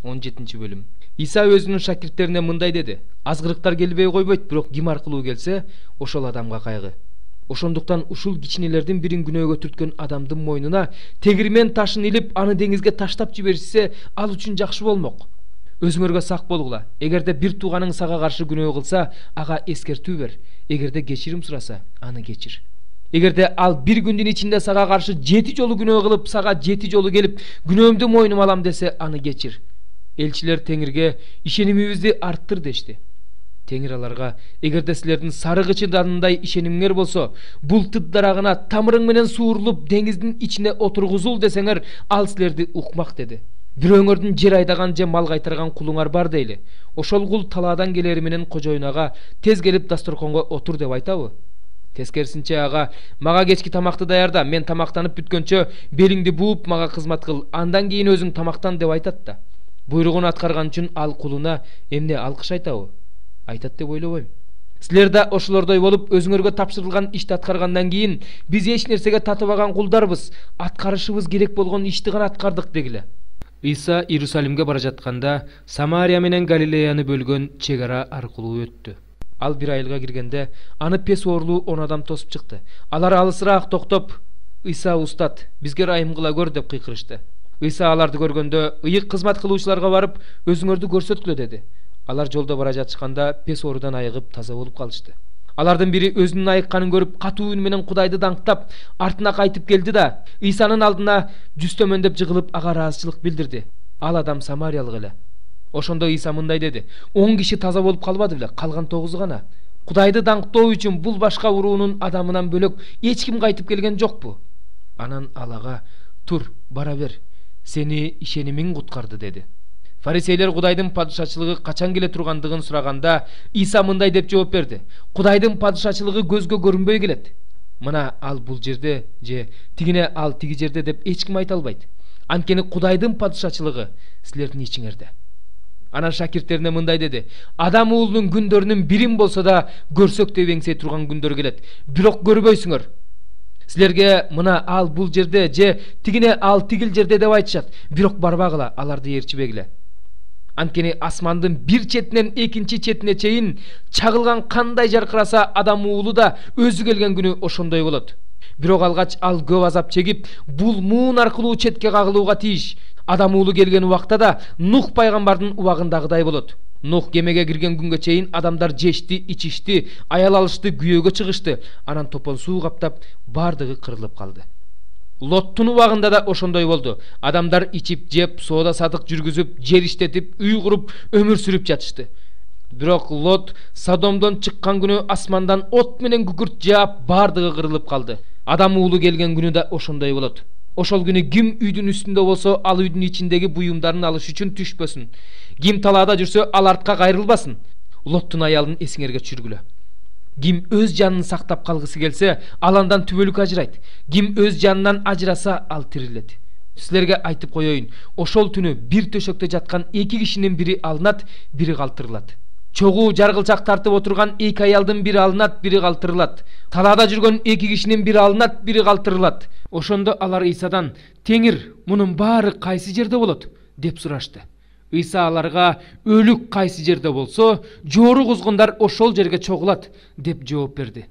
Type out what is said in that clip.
17-бөлүм. Иса өзүнүн шакирттерине мындай деди: азгырыктар келбей койбойт, бирок ким аркылуу келсе, ошол адамга кайгы. Ошондуктан ушул кичинелердин бирин күнөөгө түрткөн адамдын мойнуна тегирмен ташын илип, аны деңизге таштап жиберишсе, ал үчүн жакшы болмок. Өзүңөргө сак болгула. Эгерде бир тууганың сага каршы күнөө кылса, ага эскертүү бер. Эгерде кечирим сураса, аны кечир. Эгерде ал бир күндүн ичинде сага каршы 7 жолу күнөө кылып, сага 7 жолу келип, күнөөмдү мойнума алам десе, аны кечир. Элчилер Теңирге ишенимибизди арттыр дешти. Теңир аларга: эгерде силердин сарыгычыдандай ишенимиңер болсо, бул тыт дарагына тамырың менен суурулуп деңиздин ичине отургузул десеңер, ал силерди укмак деди. Бирөөңөрдүн жер айдаган же мал кайтарган кулуңар бар дейли. Ошол кул талаадан келери менен кожоюнага тез келип дасторконго отур деп айтабы? Тескерисинче ага: мага кечки тамакты даярда, мен тамактанып бүткөнчө белиңди бууп мага кызмат кыл, андан кийин өзүң тамактан деп айтат да. Буйругун аткарган үчүн ал кулуна эмне алкыш айтабы? Айтат деп ойлобойм. Силер да ошолордой болуп, өзүңөргө тапшырылган ишти аткаргандан кийин, биз эч нерсеге татыбаган кулдарбыз, аткарышыбыз керек болгон ишти гана аткардык дегиле. Иса Иерусалимге бара жатканда Самария менен Галилеяны бөлгөн чек ара аркылуу өттү. Ал бир айылга киргенде, аны пес ooрлуу 10 адам тосуп чыкты. Алар алысыраак токтоп: "Иса устат, бизге райым кыла көр" деп кыйкырышты. Иса аларды көргөндө: "Ыйык кызмат кылуучуларга барып, өзүңөрдү көрсөткүлө" деди. Алар жолдо бара жатышканда пес оорудан айыгып таза болуп калышты. Алардын бири өзүнүн айыкканын көрүп, катуу үн менен Кудайды даңктап, артына кайтып келди да, Исанын алдына жүзтөмөндөп жыгылып, ага ыраазычылык билдирди. Ал адам самариялык эле. Ошондо Иса мындай деди: 10 киши таза болуп калбады беле, калган 9 гана. Кудайды даңктоо үчүн бул башка уруунун адамынан бөлөк эч ким кайтып келген жокпу? Анан алага: "Тур, бара бер. Сени ишенимиң куткарды" деди. Фарисейлер Кудайдын падышачылыгы качан келе тургандыгын сураганда, Иса мындай деп жооп берди: "Кудайдын падышачылыгы көзгө көрүнбөй келет. Мына ал бул жерде же тигине ал тиги жерде деп эч ким айта албайт. Анткени Кудайдын падышачылыгы силердин ичиңерде." Анан шакирттерине мындай деди: "Адам уулунун күндөрүнүн бирин болсо да көрсөк деп эңсей турган күндөр келет, бирок көрбөйсүңөр. Силерге мына ал бул жерде же тигине ал тигил жерде деп айтышат, бирок барбагыла, аларды ээрчибегиле. Анткени асмандын бир четинен экинчи четине чейин чагылган кандай жаркыраса, адам уулу да өзү келген күнү ошондой болот. Бирок алгач ал көп азап чегип, бул муун аркылуу четке кагылууга тийиш. Адам уулу келген убакта да Нух пайгамбардын убагындагыдай болот. Нух кемеге кирген күнгө чейин адамдар жешти, ичишти, аял алышты, күйөөгө чыгышты. Анан топон суу каптап, бардыгы кырылып калды. Лоттун убагында да ошондой болду. Адамдар ичип, жеп, соода сатык жүргүзүп, жер иштетип, үй куруп, өмүр сүрүп жатышты. Бирок Лот Содомдон чыккан күнү асмандан от менен күкүрт жаап, бардыгы кырылып калды. Адам уулу келген күнү да ошондой болот. Ошол күнү ким үйдүн үстүндө болсо, ал үйдүн ичиндеги буюмдарын алыш үчүн түшпөсүн. Ким талаада жүрсө, ал артка кайрылбасын. Лоттун аялын эсиңерге түшүргүлө. Ким өз жанын сактап калгысы келсе, ал андан түбөлүк ажырайт. Ким өз жанынан ажыраса, ал тирилет. Силерге айтып коеюн, ошол түнү бир төшөктө жаткан 2 кишинин бири алынат, бири калтырылат. Чогуу жаргылчак тартып отурган 2 аялдын бири алынат, бири калтырылат. Талаада жүргөн 2 кишинин бири алынат, бири калтырылат. Ошондо алар Исадан: "Теңир, мунун баары кайсы жерде болот?" деп сурашты. Иса аларга: "Өлүк кайсы жерде болсо, жоору кузгундар ошол жерге чогулат" деп жооп берди.